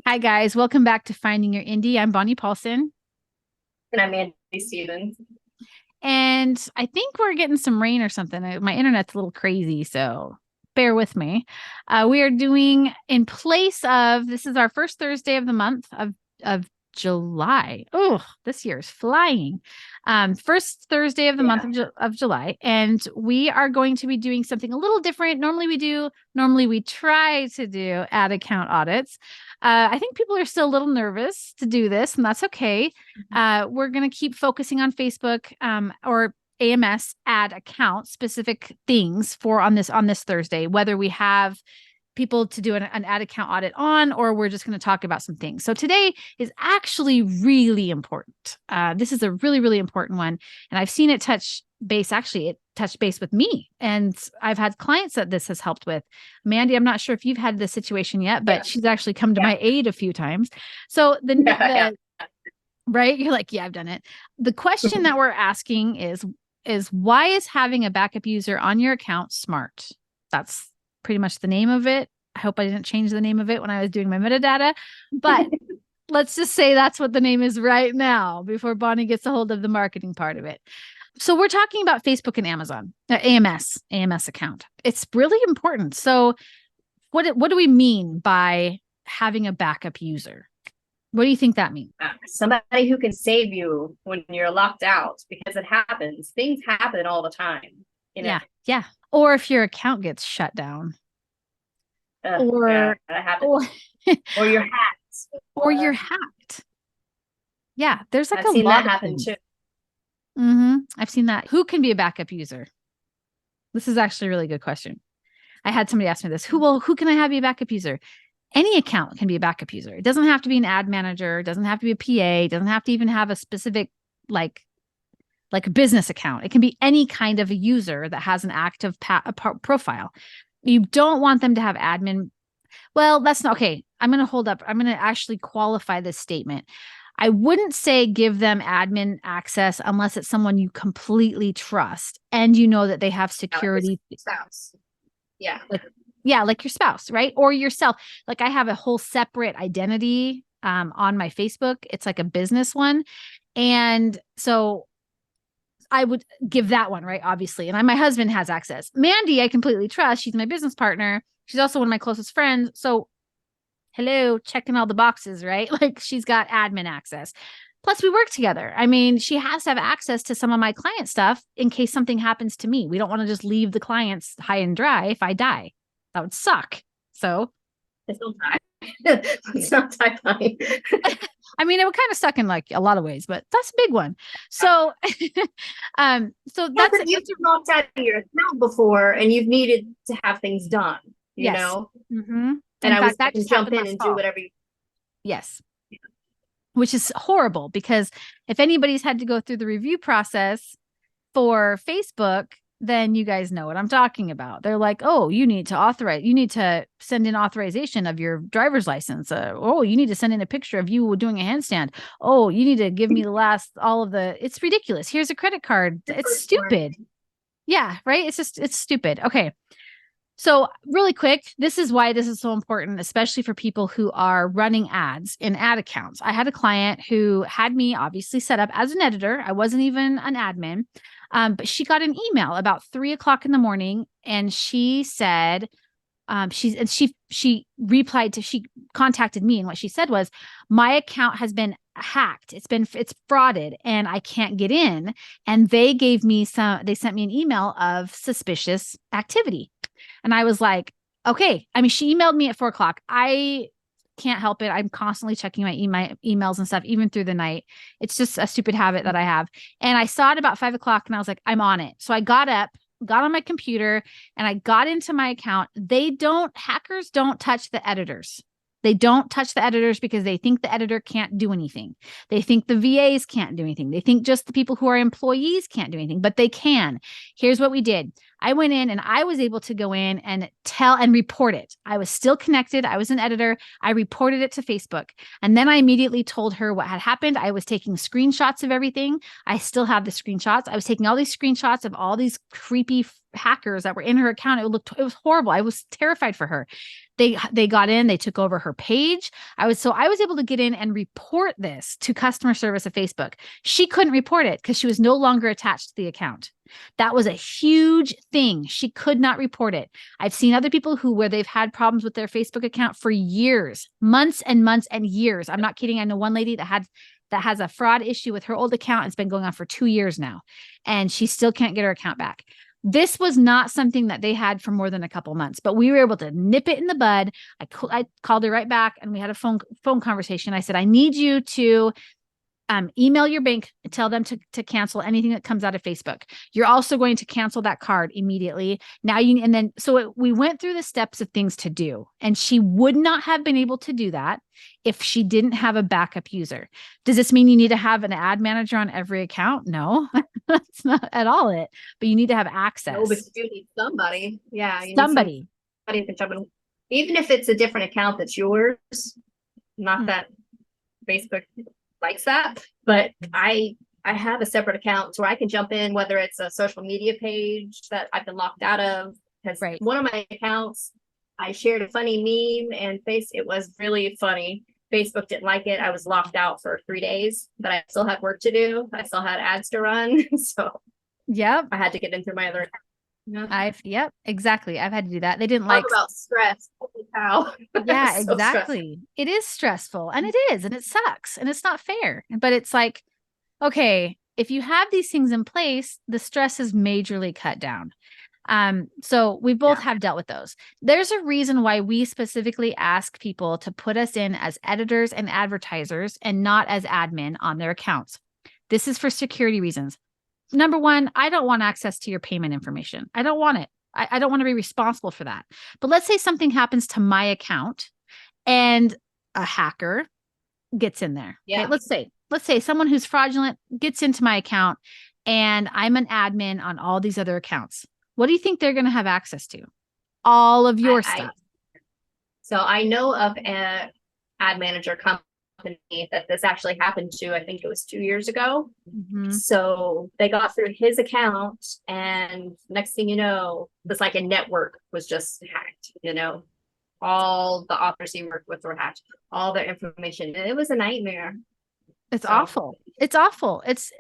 Hi, guys. Welcome back to Finding Your Indie. I'm Bonnie Paulson. And I'm Andy Stevens. And I think we're getting some rain or something. My internet's a little crazy, so bear with me. We are doing in place of this is our first Thursday of the month of July. Oh, this year is flying. First Thursday of the month of July, and we are going to be doing something a little different. Normally we try to do ad account audits. I think people are still a little nervous to do this, and that's okay. We're going to keep focusing on Facebook or AMS ad account specific things for on this Thursday, whether we have people to do an ad account audit on, or we're just going to talk about some things. So today is actually really important. This is a really, really important one. And I've seen it touch base. Actually, it touched base with me. And I've had clients that this has helped with. Mandy, I'm not sure if you've had this situation yet, but she's actually come to my aid a few times. So right? You're like, yeah, I've done it. The question that we're asking is why is having a backup user on your account smart? That's pretty much the name of it. I hope I didn't change the name of it when I was doing my metadata, but let's just say that's what the name is right now before Bonnie gets a hold of the marketing part of it. So we're talking about Facebook and Amazon, AMS account. It's really important. So what do we mean by having a backup user? What do you think that means? Somebody who can save you when you're locked out, because it happens. Things happen all the time. Yeah. Or if your account gets shut down. That happens. Or you're hacked. Or you're hacked. Yeah, there's like I've seen that happen too. I've seen that. Who can be a backup user? This is actually a really good question. I had somebody ask me this. Who can I have be a backup user? Any account can be a backup user. It doesn't have to be an ad manager. It doesn't have to be a PA. It doesn't have to even have a specific like a business account. It can be any kind of a user that has an active profile. You don't want them to have admin. Well, that's not okay. I'm going to hold up. I'm going to actually qualify this statement. I wouldn't say give them admin access unless it's someone you completely trust and you know that they have security. Spouse. Like your spouse, right? Or yourself. Like I have a whole separate identity on my Facebook. It's like a business one. And so I would give that one, right? Obviously. And my husband has access. Mandy, I completely trust. She's my business partner. She's also one of my closest friends. So hello, checking all the boxes, right? Like she's got admin access. Plus we work together. I mean, she has to have access to some of my client stuff in case something happens to me. We don't want to just leave the clients high and dry if I die. That would suck. So it's not die. It's not die. I mean, it would kind of suck in like a lot of ways, but that's a big one. So, so that's you've locked out of your account before, and you've needed to have things done. You know, and I can jump in and do whatever. Yes, which is horrible because if anybody's had to go through the review process for Facebook, then you guys know what I'm talking about. They're like, oh, you need to send in authorization of your driver's license. Oh, you need to send in a picture of you doing a handstand. Oh, you need to give me it's ridiculous. Here's a credit card. It's stupid. Yeah, right? It's stupid. Okay. So really quick, this is why this is so important, especially for people who are running ads in ad accounts. I had a client who had me obviously set up as an editor. I wasn't even an admin. But she got an email about 3:00 in the morning, and she said, she contacted me, and what she said was, my account has been hacked. It's frauded, and I can't get in. And they sent me an email of suspicious activity. And I was like, okay. I mean, she emailed me at 4:00. I can't help it. I'm constantly checking my emails and stuff, even through the night. It's just a stupid habit that I have. And I saw it about 5:00 and I was like, I'm on it. So I got up, got on my computer, and I got into my account. Hackers don't touch the editors. They don't touch the editors because they think the editor can't do anything. They think the VAs can't do anything. They think just the people who are employees can't do anything, but they can. Here's what we did. I went in and I was able to go in and tell and report it. I was still connected. I was an editor. I reported it to Facebook. And then I immediately told her what had happened. I was taking screenshots of everything. I still have the screenshots. I was taking all these screenshots of all these creepy hackers that were in her account. It was horrible. I was terrified for her. They got in, they took over her page. I was able to get in and report this to customer service at Facebook. She couldn't report it because she was no longer attached to the account. That was a huge thing. She could not report it. I've seen other people where they've had problems with their Facebook account for years, months and months and years. I'm not kidding. I know one lady that has a fraud issue with her old account. It's been going on for 2 years now, and she still can't get her account back. This was not something that they had for more than a couple months, but we were able to nip it in the bud. I called her right back and we had a phone conversation. I said, I need you to email your bank and tell them to cancel anything that comes out of Facebook. You're also going to cancel that card immediately. We went through the steps of things to do, and she would not have been able to do that if she didn't have a backup user. Does this mean you need to have an ad manager on every account? No, that's not at all it, but you need to have access. No, but you need somebody. Yeah. You somebody. Need somebody can jump in. Even if it's a different account that's yours, not that Facebook likes that, but I have a separate account where I can jump in, whether it's a social media page that I've been locked out of, because one of my accounts, I shared a funny meme and it was really funny. Facebook didn't like it. I was locked out for 3 days, but I still had work to do. I still had ads to run. So I had to get into my other account. Yep, exactly. I've had to do that. They didn't Talk about stress. Holy cow. Yeah, so exactly. Stressful. It is stressful, and it is, and it sucks, and it's not fair. But it's like, okay, if you have these things in place, the stress is majorly cut down. So we both have dealt with those. There's a reason why we specifically ask people to put us in as editors and advertisers and not as admin on their accounts. This is for security reasons. Number one, I don't want access to your payment information. I don't want it. I don't want to be responsible for that. But let's say something happens to my account and a hacker gets in there. Yeah. Okay, let's say someone who's fraudulent gets into my account and I'm an admin on all these other accounts. What do you think they're going to have access to? All of your stuff. So I know of an ad manager company that this actually happened to. I think it was 2 years ago. Mm-hmm. So they got through his account, and next thing you know, it's like a network was just hacked. All the authors he worked with were hacked, all their information. And it was a nightmare. It's awful. It's awful. It's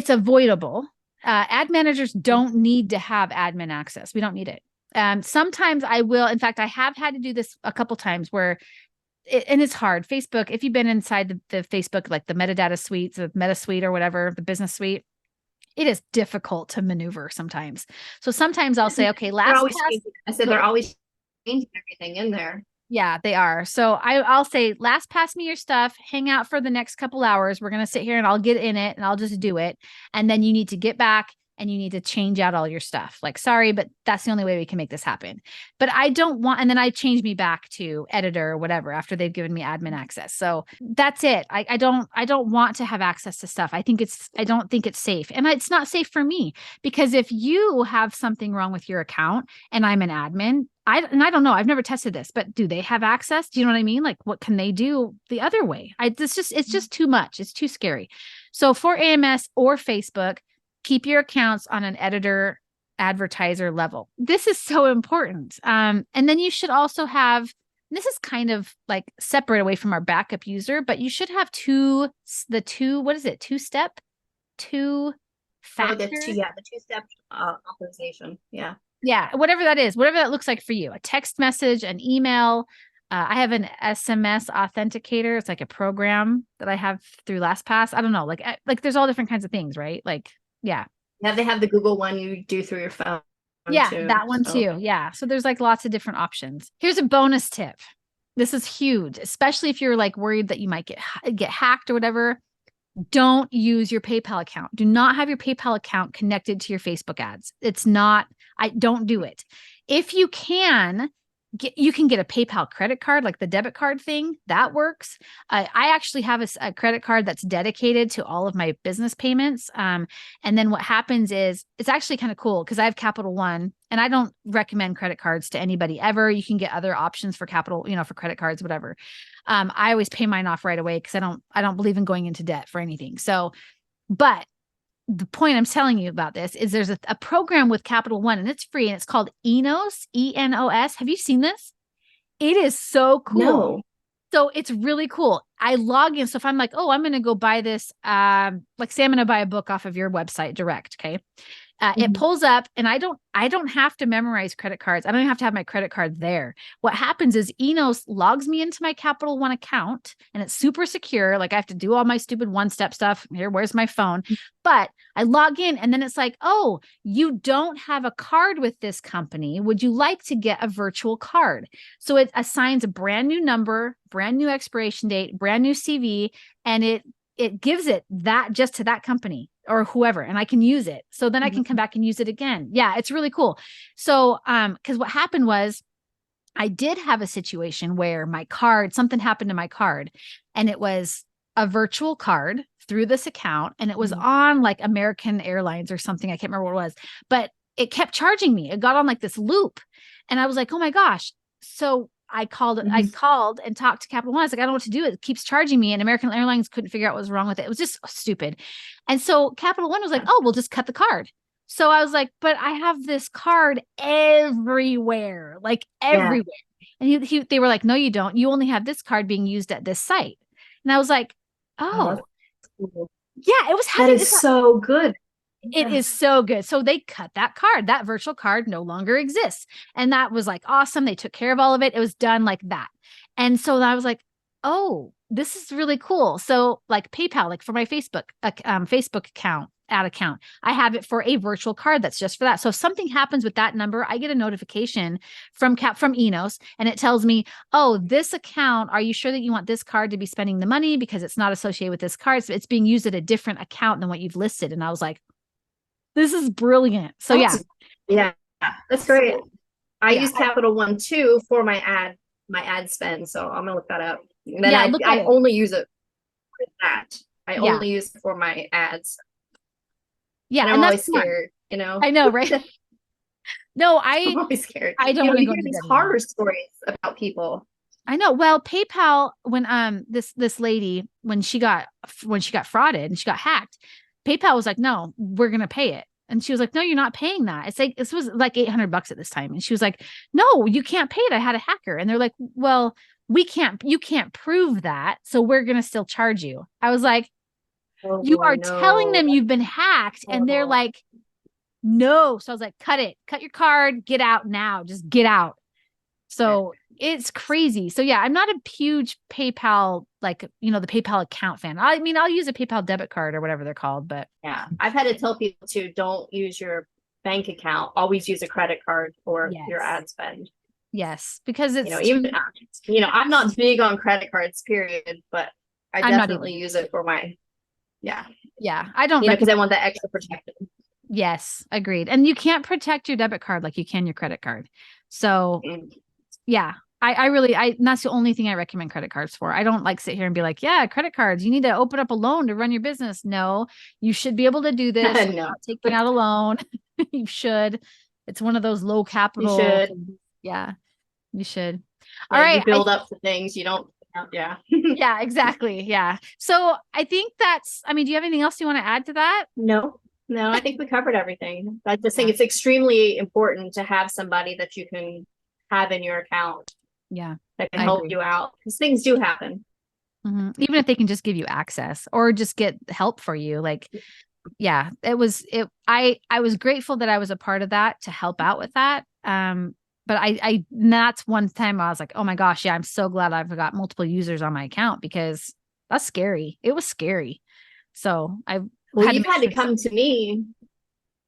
avoidable. Ad managers don't need to have admin access. We don't need it. Sometimes I will. In fact, I have had to do this a couple times where and it's hard. Facebook, if you've been inside the Facebook, like the metadata suites, the meta suite or whatever, the business suite, it is difficult to maneuver sometimes. So sometimes I'll say, okay, they're always changing everything in there. Yeah, they are. So I'll say, last pass me your stuff, hang out for the next couple hours. We're going to sit here and I'll get in it and I'll just do it. And then you need to get back and you need to change out all your stuff. Like, sorry, but that's the only way we can make this happen. But I don't want, and then I change me back to editor or whatever after they've given me admin access. So that's it. I don't want to have access to stuff. I don't think it's safe. And it's not safe for me, because if you have something wrong with your account and I'm an admin, I don't know. I've never tested this, but do they have access? Do you know what I mean? Like, what can they do the other way? It's just too much. It's too scary. So for AMS or Facebook, keep your accounts on an editor advertiser level. This is so important. And then you should also have, this is kind of like separate away from our backup user, but you should have two-step? The two-step authorization. Yeah. Yeah, whatever that is, whatever that looks like for you, a text message, an email. I have an SMS authenticator. It's like a program that I have through LastPass. I don't know, like there's all different kinds of things, right? Like, yeah. Yeah, they have the Google one you do through your phone. Yeah, too, that one too. Yeah. So there's like lots of different options. Here's a bonus tip. This is huge, especially if you're like worried that you might get hacked or whatever. Don't use your PayPal account. Do not have your PayPal account connected to your Facebook ads. Don't do it. If you can, you can get a PayPal credit card, like the debit card thing that works. I actually have a credit card that's dedicated to all of my business payments. And then what happens is it's actually kind of cool because I have Capital One, and I don't recommend credit cards to anybody ever. You can get other options for capital, for credit cards, whatever. I always pay mine off right away because I don't believe in going into debt for anything. So, but the point I'm telling you about this is there's a program with Capital One, and it's free, and it's called Enos, Enos. Have you seen this? It is so cool. No. So it's really cool. I log in. So if I'm like, oh, I'm going to go buy this, like say I'm going to buy a book off of your website direct. Okay. It pulls up, and I don't have to memorize credit cards. I don't have to have my credit card there. What happens is Enos logs me into my Capital One account, and it's super secure. Like I have to do all my stupid one-step stuff. Here, where's my phone? But I log in, and then it's like, oh, you don't have a card with this company. Would you like to get a virtual card? So it assigns a brand new number, brand new expiration date, brand new CV, and it gives it that just to that company or whoever, and I can use it. So then I can come back and use it again. Yeah, it's really cool. So, because what happened was I did have a situation where something happened to my card, and it was a virtual card through this account, and it was on like American Airlines or something. I can't remember what it was, but it kept charging me. It got on like this loop, and I was like, oh my gosh. So I called and talked to Capital One. I was like, I don't know what to do. It keeps charging me, and American Airlines couldn't figure out what was wrong with it. It was just stupid. And so Capital One was like, oh, we'll just cut the card. So I was like, but I have this card everywhere, like everywhere. And they were like, no, you don't. You only have this card being used at this site. And I was like, oh, Cool. yeah, it was That is so good. It is so good. So they cut that card. That virtual card no longer exists. And that was like awesome. They took care of all of it. It was done like that. And so I was like, oh, this is really cool. So like PayPal, like for my Facebook account, ad account, I have it for a virtual card that's just for that. So if something happens with that number, I get a notification from Enos, and it tells me, oh, this account, are you sure that you want this card to be spending the money because it's not associated with this card? So it's being used at a different account than what you've listed. And I was like, this is brilliant. So yeah, that's great. I use Capital One too for my ad spend. So I'm gonna look that up. And then I only use it for that. I only use it for my ads. Yeah, and I'm always scared. I know, right? No, I'm always scared. I don't want to go into these horror stories about people. I know. Well, PayPal, when this lady, when she got frauded and she got hacked, PayPal was like, no, we're going to pay it. And she was like, no, you're not paying that. It's like, this was like $800 at this time. And she was like, no, you can't pay it. I had a hacker. And they're like, well, you can't prove that. So we're going to still charge you. I was like, you are telling them you've been hacked. And they're like, no. So I was like, cut your card, get out now, just get out. So it's crazy. So yeah, I'm not a huge PayPal, like, the PayPal account fan. I mean, I'll use a PayPal debit card or whatever they're called, but yeah, I've had to tell people to don't use your bank account. Always use a credit card for your ad spend. Yes, because it's, I'm not big on credit cards, period, but I definitely use it for my, yeah, I don't, because I want that extra protection. Yes, agreed. And you can't protect your debit card like you can your credit card. So yeah, that's the only thing I recommend credit cards for. I don't like sit here and be like, yeah, credit cards, you need to open up a loan to run your business. No, you should be able to do this. No. Not taking out a loan. You should. It's one of those low capital. You should. Yeah, you should. All right. You build up to things you don't. Yeah. Yeah, exactly. Yeah. So I think do you have anything else you want to add to that? No, I think we covered everything. I just think it's extremely important to have somebody that you can have in your account. Yeah. That can help you out, because things do happen. Mm-hmm. Even if they can just give you access or just get help for you. Like, yeah, I was grateful that I was a part of that to help out with that. But that's one time I was like, oh my gosh, yeah, I'm so glad I've got multiple users on my account, because that's scary. It was scary. So you've had to come to me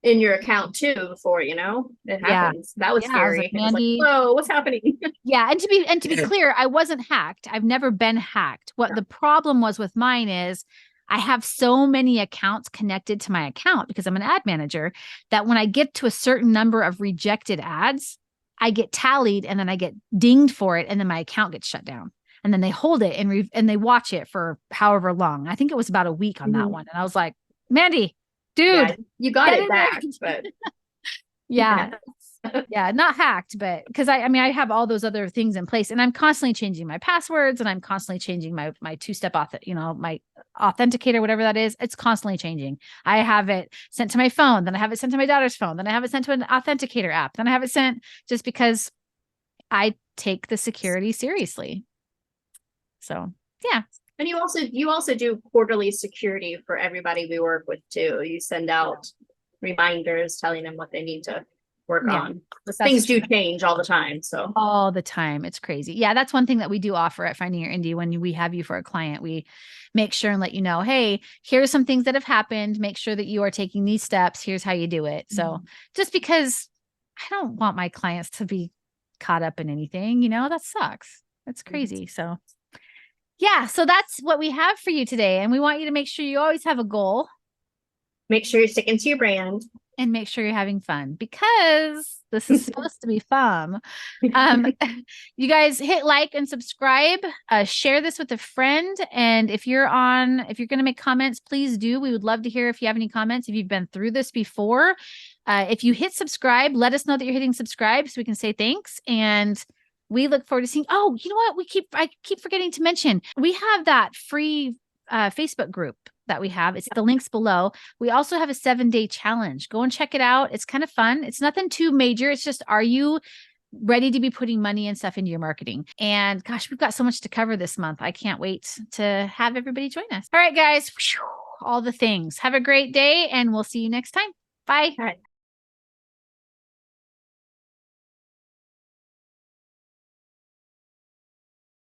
in your account too before, it happens. That was scary. Like, whoa, what's happening? Yeah. And to be clear, I wasn't hacked. I've never been hacked. What the problem was with mine is I have so many accounts connected to my account because I'm an ad manager that when I get to a certain number of rejected ads, I get tallied and then I get dinged for it. And then my account gets shut down. And then they hold it and they watch it for however long. I think it was about a week on that one. And I was like, Mandy, dude, Yeah, you got get it in back, there. but Yeah. Yeah, not hacked, but because I mean, I have all those other things in place, and I'm constantly changing my passwords, and I'm constantly changing my two-step my authenticator, whatever that is. It's constantly changing. I have it sent to my phone, then I have it sent to my daughter's phone, then I have it sent to an authenticator app, then I have it sent just because I take the security seriously. So yeah. And you also do quarterly security for everybody we work with too. You send out reminders telling them what they need to work on. Things do change all the time. So all the time. It's crazy. Yeah, that's one thing that we do offer at Finding Your Indie. When we have you for a client, we make sure and let you know, hey, here's some things that have happened. Make sure that you are taking these steps. Here's how you do it. So just because I don't want my clients to be caught up in anything, that sucks. That's crazy. So yeah, so that's what we have for you today. And we want you to make sure you always have a goal. Make sure you're sticking to your brand. And make sure you're having fun, because this is supposed to be fun. You guys hit like and subscribe, share this with a friend. And if you're going to make comments, please do. We would love to hear if you have any comments, if you've been through this before. If you hit subscribe, let us know that you're hitting subscribe so we can say thanks. And we look forward to seeing, oh, you know what? I keep forgetting to mention, we have that free Facebook group that we have. It's the links below. We also have a 7-day challenge. Go and check it out. It's kind of fun. It's nothing too major. It's just, are you ready to be putting money and stuff into your marketing? And gosh, we've got so much to cover this month. I can't wait to have everybody join us. All right, guys, all the things. Have a great day, and we'll see you next time. Bye. All right.